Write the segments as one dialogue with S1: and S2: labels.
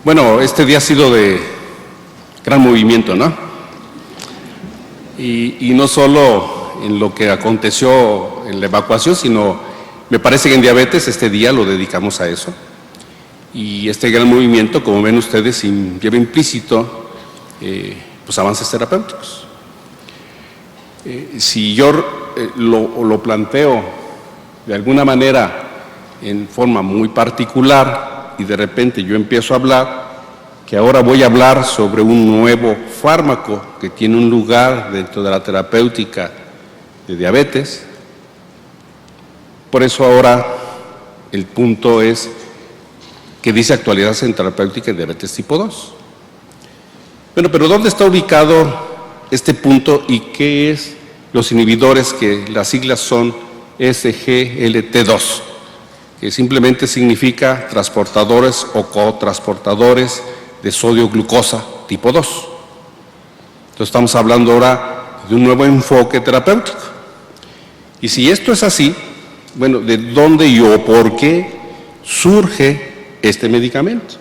S1: Bueno, este día ha sido de gran movimiento, ¿no? Y no solo en lo que aconteció en la evacuación, sino me parece que en diabetes este día lo dedicamos a eso. Y este gran movimiento, como ven ustedes, lleva implícito pues avances terapéuticos. Si yo lo planteo de alguna manera en forma muy particular y de repente yo empiezo a hablar, que ahora voy a hablar sobre un nuevo fármaco que tiene un lugar dentro de la terapéutica de diabetes. Por eso ahora el punto es que dice actualidad en terapéutica de diabetes tipo 2. Bueno, pero ¿dónde está ubicado este punto y qué es los inhibidores, que las siglas son SGLT2, que simplemente significa transportadores o cotransportadores de sodio glucosa tipo 2? Entonces estamos hablando ahora de un nuevo enfoque terapéutico. Y si esto es así, bueno, ¿de dónde y o por qué surge este medicamento?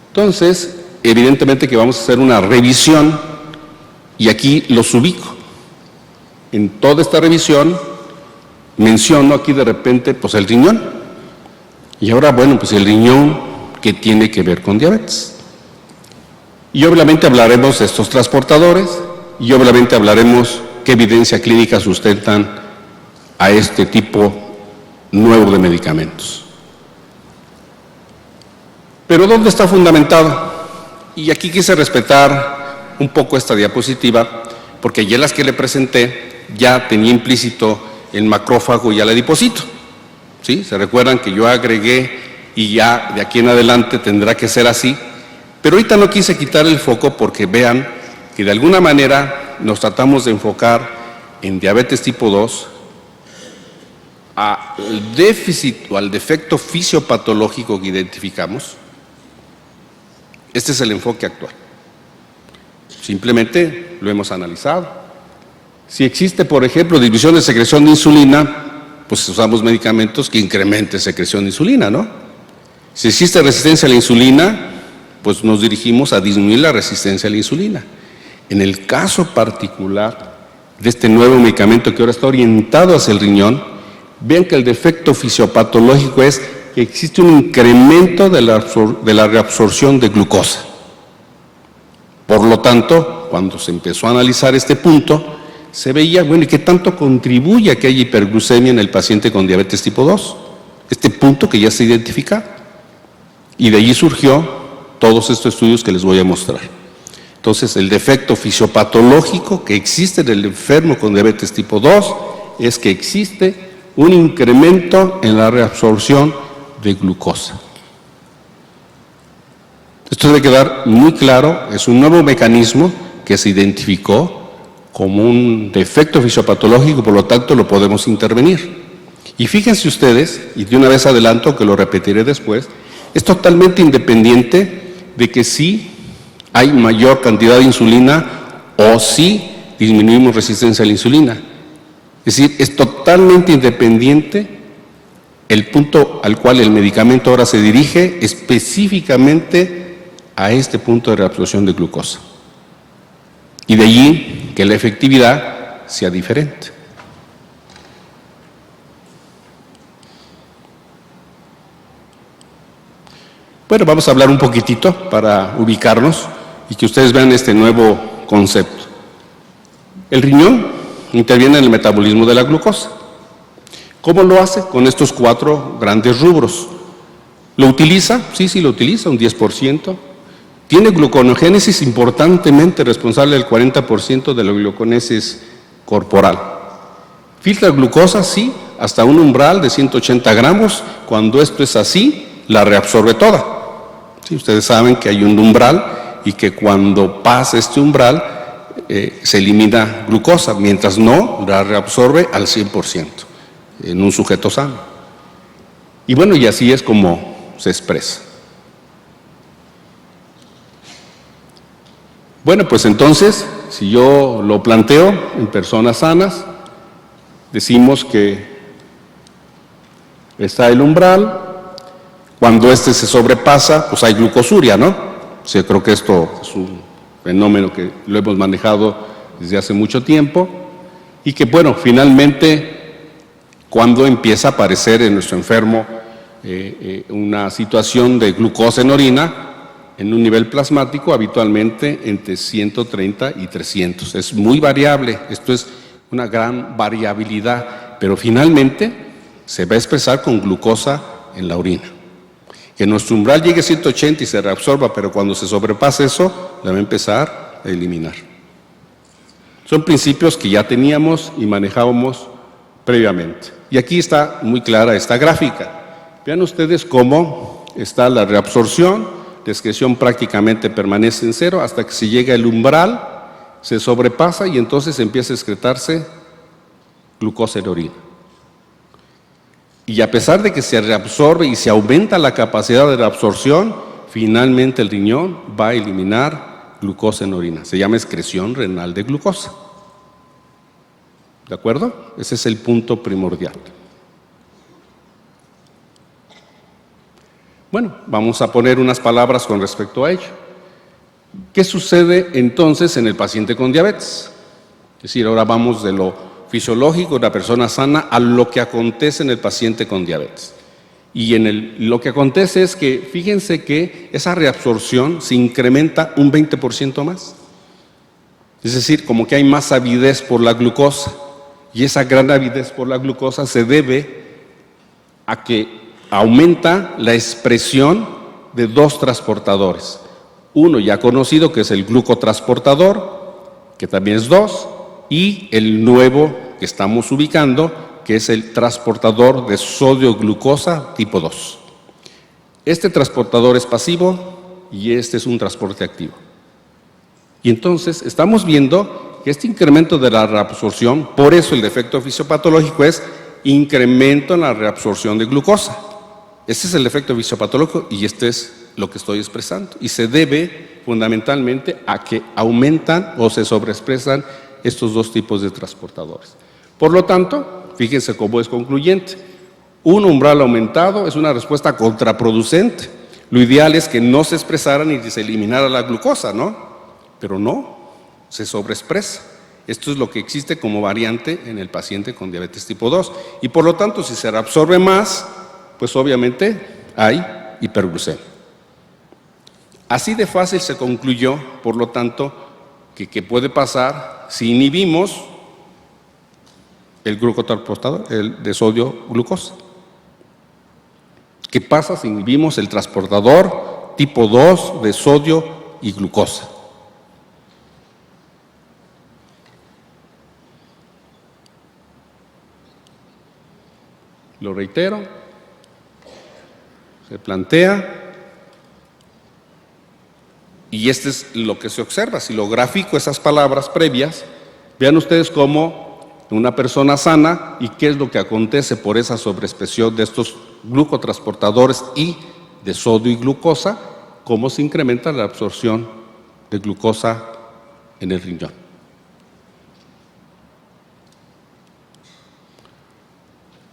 S1: Entonces, evidentemente que vamos a hacer una revisión y aquí los ubico. En toda esta revisión menciono aquí de repente pues el riñón. Y ahora, bueno, pues el riñón, ¿qué tiene que ver con diabetes? Y obviamente hablaremos de estos transportadores y obviamente hablaremos qué evidencia clínica sustentan a este tipo nuevo de medicamentos. Pero ¿dónde está fundamentado? Y aquí quise respetar un poco esta diapositiva, porque ya las que le presenté ya tenía implícito el macrófago y el adipocito. ¿Sí? ¿Se recuerdan que yo agregué y ya de aquí en adelante tendrá que ser así? Pero ahorita no quise quitar el foco porque vean que de alguna manera nos tratamos de enfocar en diabetes tipo 2 al déficit o al defecto fisiopatológico que identificamos. Este es el enfoque actual. Simplemente lo hemos analizado. Si existe, por ejemplo, disminución de secreción de insulina, pues usamos medicamentos que incrementen secreción de insulina, ¿no? Si existe resistencia a la insulina, pues nos dirigimos a disminuir la resistencia a la insulina. En el caso particular de este nuevo medicamento que ahora está orientado hacia el riñón, vean que el defecto fisiopatológico es que existe un incremento de la reabsorción de glucosa. Por lo tanto, cuando se empezó a analizar este punto, se veía, bueno, ¿y qué tanto contribuye a que haya hiperglucemia en el paciente con diabetes tipo 2? Este punto que ya se identifica. Y de allí surgió todos estos estudios que les voy a mostrar. Entonces, el defecto fisiopatológico que existe en el enfermo con diabetes tipo 2 es que existe un incremento en la reabsorción de glucosa. Esto debe quedar muy claro, es un nuevo mecanismo que se identificó como un defecto fisiopatológico, por lo tanto lo podemos intervenir. Y fíjense ustedes, y de una vez adelanto que lo repetiré después, es totalmente independiente de que sí hay mayor cantidad de insulina o sí disminuimos resistencia a la insulina. Es decir, es totalmente independiente el punto al cual el medicamento ahora se dirige específicamente a este punto de reabsorción de glucosa. Y de allí que la efectividad sea diferente. Bueno, vamos a hablar un poquitito para ubicarnos y que ustedes vean este nuevo concepto. El riñón interviene en el metabolismo de la glucosa. ¿Cómo lo hace? Con estos 4 grandes rubros. ¿Lo utiliza? Sí, lo utiliza, un 10%. Tiene gluconogénesis importantemente responsable del 40% de la gluconesis corporal. ¿Filtra glucosa? Sí, hasta un umbral de 180 gramos. Cuando esto es así, la reabsorbe toda. Sí, ustedes saben que hay un umbral y que cuando pasa este umbral se elimina glucosa, mientras no la reabsorbe al 100% en un sujeto sano. Y bueno, y así es como se expresa. Bueno, pues entonces, si yo lo planteo en personas sanas, decimos que está el umbral, Cuando este se sobrepasa, pues hay glucosuria, ¿no? O sea, creo que esto es un fenómeno que lo hemos manejado desde hace mucho tiempo y que, bueno, finalmente, cuando empieza a aparecer en nuestro enfermo una situación de glucosa en orina, en un nivel plasmático habitualmente entre 130 y 300. Es muy variable, esto es una gran variabilidad, pero finalmente se va a expresar con glucosa en la orina. Que nuestro umbral llegue a 180 y se reabsorba, pero cuando se sobrepasa eso, la va a empezar a eliminar. Son principios que ya teníamos y manejábamos previamente. Y aquí está muy clara esta gráfica. Vean ustedes cómo está la reabsorción, la excreción prácticamente permanece en cero hasta que se llega el umbral, se sobrepasa y entonces empieza a excretarse glucosa en orina. Y a pesar de que se reabsorbe y se aumenta la capacidad de reabsorción, finalmente el riñón va a eliminar glucosa en orina. Se llama excreción renal de glucosa. ¿De acuerdo? Ese es el punto primordial. Bueno, vamos a poner unas palabras con respecto a ello. ¿Qué sucede entonces en el paciente con diabetes? Es decir, ahora vamos de lo fisiológico de la persona sana a lo que acontece en el paciente con diabetes. Y lo que acontece es que, fíjense que esa reabsorción se incrementa un 20% más. Es decir, como que hay más avidez por la glucosa. Y esa gran avidez por la glucosa se debe a que aumenta la expresión de dos transportadores. Uno ya conocido, que es el glucotransportador, que también es 2, y el nuevo que estamos ubicando, que es el transportador de sodio-glucosa tipo 2. Este transportador es pasivo y este es un transporte activo. Y entonces estamos viendo que este incremento de la reabsorción, por eso el defecto fisiopatológico es incremento en la reabsorción de glucosa. Este es el efecto fisiopatológico y este es lo que estoy expresando. Y se debe fundamentalmente a que aumentan o se sobreexpresan estos dos tipos de transportadores. Por lo tanto, fíjense cómo es concluyente. Un umbral aumentado es una respuesta contraproducente. Lo ideal es que no se expresara ni se eliminara la glucosa, ¿no? Pero no, se sobreexpresa. Esto es lo que existe como variante en el paciente con diabetes tipo 2. Y por lo tanto, si se reabsorbe más, pues obviamente hay hiperglucemia. Así de fácil se concluyó, por lo tanto, que puede pasar si inhibimos el glucotransportador, el de sodio-glucosa. ¿Qué pasa si inhibimos el transportador tipo 2 de sodio y glucosa? Lo reitero, se plantea, y este es lo que se observa. Si lo grafico esas palabras previas, vean ustedes cómo una persona sana y qué es lo que acontece por esa sobreexpresión de estos glucotransportadores y de sodio y glucosa, cómo se incrementa la absorción de glucosa en el riñón.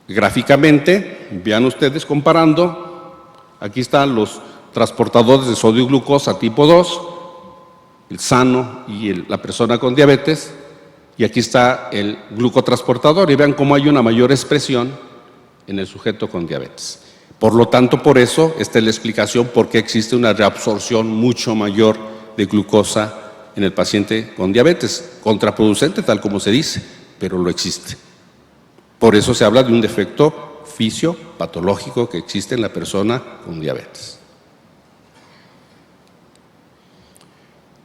S1: Gráficamente, vean ustedes comparando, aquí están los transportadores de sodio y glucosa tipo 2, el sano y la persona con diabetes, y aquí está el glucotransportador, y vean cómo hay una mayor expresión en el sujeto con diabetes. Por lo tanto, por eso, esta es la explicación por qué existe una reabsorción mucho mayor de glucosa en el paciente con diabetes, contraproducente tal como se dice, pero lo existe. Por eso se habla de un defecto fisiopatológico que existe en la persona con diabetes.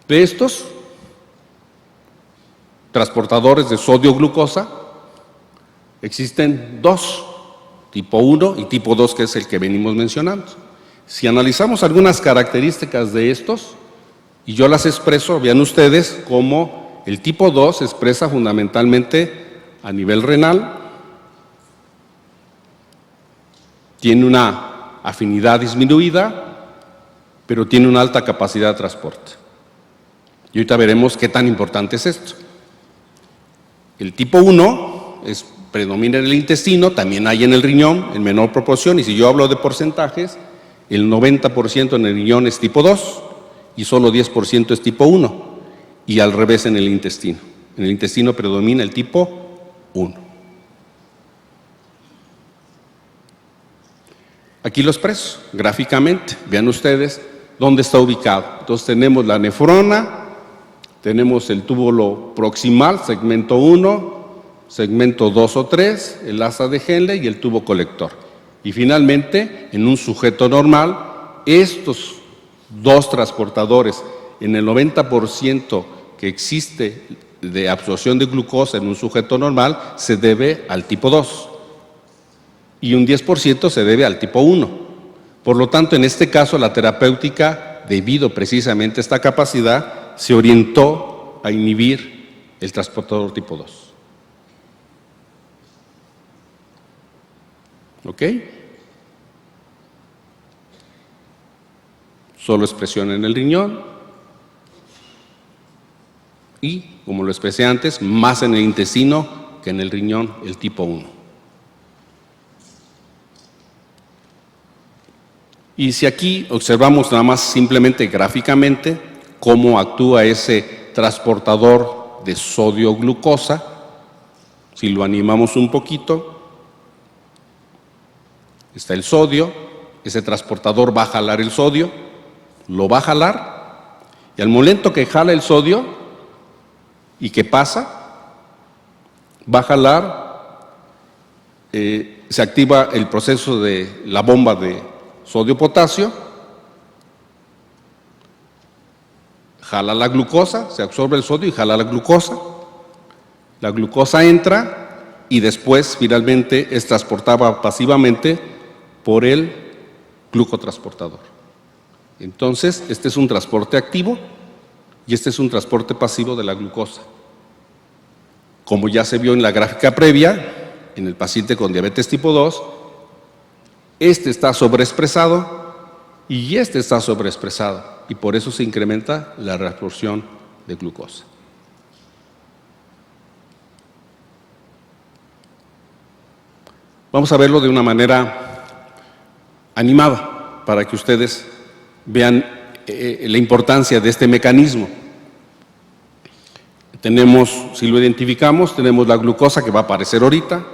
S1: De estos transportadores de sodio-glucosa existen dos, tipo 1 y tipo 2, que es el que venimos mencionando. Si analizamos algunas características de estos, y yo las expreso, vean ustedes cómo el tipo 2 se expresa fundamentalmente a nivel renal, tiene una afinidad disminuida, pero tiene una alta capacidad de transporte. Y ahorita veremos qué tan importante es esto. El tipo 1 predomina en el intestino, también hay en el riñón en menor proporción, y si yo hablo de porcentajes, El 90% en el riñón es tipo 2 y solo 10% es tipo 1. Y al revés en el intestino. En el intestino predomina el tipo 1. Aquí lo expreso gráficamente. Vean ustedes dónde está ubicado. Entonces tenemos la nefrona, tenemos el túbulo proximal, segmento 1, segmento 2 o 3, el asa de Henle y el tubo colector. Y finalmente, en un sujeto normal, estos dos transportadores, en el 90% que existe de absorción de glucosa en un sujeto normal, se debe al tipo 2 y un 10% se debe al tipo 1. Por lo tanto, en este caso, la terapéutica, debido precisamente a esta capacidad, se orientó a inhibir el transportador tipo 2. ¿Ok? Solo expresión en el riñón y, como lo expresé antes, más en el intestino que en el riñón, el tipo 1. Y si aquí observamos nada más simplemente gráficamente cómo actúa ese transportador de sodio-glucosa, si lo animamos un poquito, está el sodio, ese transportador va a jalar el sodio, lo va a jalar, y al momento que jala el sodio y que pasa, va a jalar, se activa el proceso de la bomba de sodio-potasio, jala la glucosa, se absorbe el sodio y jala la glucosa entra y después finalmente es transportada pasivamente por el glucotransportador. Entonces, este es un transporte activo y este es un transporte pasivo de la glucosa. Como ya se vio en la gráfica previa, en el paciente con diabetes tipo 2, este está sobreexpresado y este está sobreexpresado y por eso se incrementa la reabsorción de glucosa. Vamos a verlo de una manera animada para que ustedes vean la importancia de este mecanismo. Tenemos, si lo identificamos, tenemos la glucosa que va a aparecer ahorita,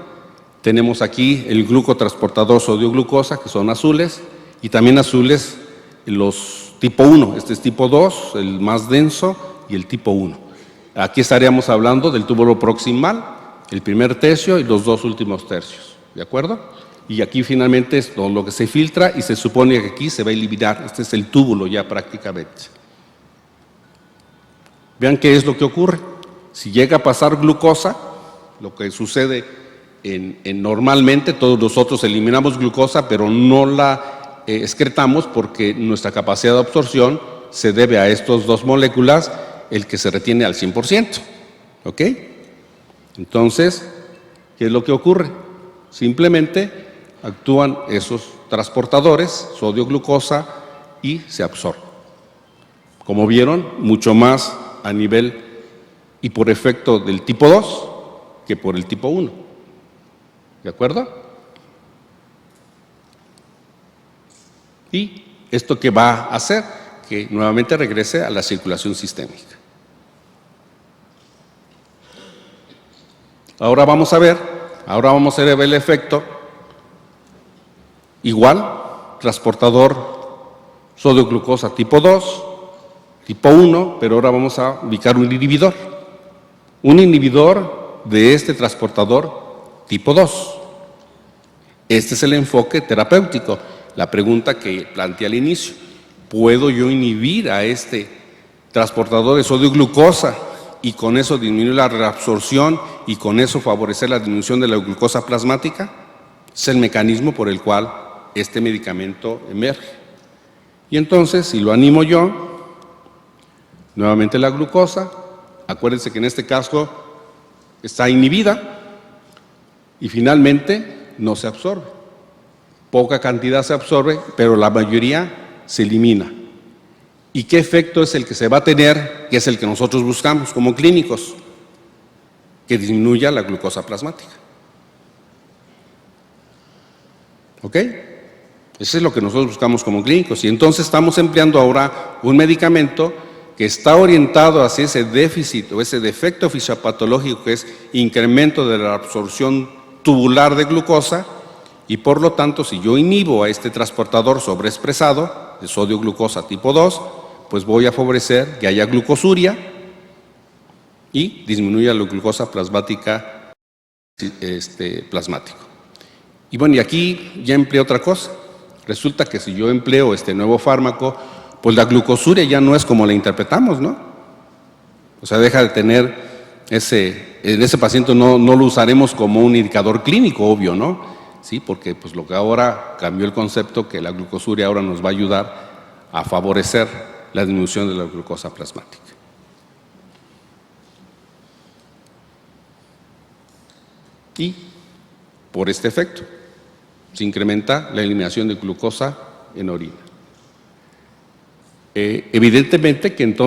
S1: tenemos aquí el glucotransportador sodio-glucosa, que son azules, y también azules los tipo 1, este es tipo 2, el más denso, y el tipo 1. Aquí estaríamos hablando del túbulo proximal, el primer tercio y los dos últimos tercios, ¿de acuerdo? Y aquí finalmente es todo lo que se filtra y se supone que aquí se va a eliminar, este es el túbulo ya prácticamente. Vean qué es lo que ocurre. Si llega a pasar glucosa, lo que sucede normalmente, todos nosotros eliminamos glucosa, pero no la excretamos porque nuestra capacidad de absorción se debe a estas dos moléculas, el que se retiene al 100%. ¿Ok? Entonces, ¿qué es lo que ocurre? Simplemente actúan esos transportadores, sodio-glucosa, y se absorben. Como vieron, mucho más a nivel y por efecto del tipo 2 que por el tipo 1. ¿De acuerdo? ¿Y esto qué va a hacer? Que nuevamente regrese a la circulación sistémica. Ahora vamos a ver el efecto igual, transportador sodio-glucosa tipo 2, tipo 1, pero ahora vamos a ubicar un inhibidor de este transportador tipo 2. Este es el enfoque terapéutico. La pregunta que planteé al inicio, ¿puedo yo inhibir a este transportador de sodio-glucosa y con eso disminuir la reabsorción y con eso favorecer la disminución de la glucosa plasmática? Es el mecanismo por el cual este medicamento emerge. Y entonces, si lo animo yo, nuevamente la glucosa, acuérdense que en este caso está inhibida y finalmente no se absorbe. Poca cantidad se absorbe, pero la mayoría se elimina. ¿Y qué efecto es el que se va a tener, que es el que nosotros buscamos como clínicos? Que disminuya la glucosa plasmática. ¿Ok? Ese Eso es lo que nosotros buscamos como clínicos. Y entonces estamos empleando ahora un medicamento que está orientado hacia ese déficit o ese defecto fisiopatológico que es incremento de la absorción tubular de glucosa, y por lo tanto, si yo inhibo a este transportador sobreexpresado de sodio-glucosa tipo 2, pues voy a favorecer que haya glucosuria y disminuya la glucosa plasmática plasmático. Y bueno, y aquí ya empleé otra cosa. Resulta que si yo empleo este nuevo fármaco, pues la glucosuria ya no es como la interpretamos, ¿no? O sea, deja de tener en ese paciente no lo usaremos como un indicador clínico, obvio, ¿no? Sí, porque pues lo que ahora cambió el concepto, que la glucosuria ahora nos va a ayudar a favorecer la disminución de la glucosa plasmática. Y por este efecto se incrementa la eliminación de glucosa en orina. Evidentemente que entonces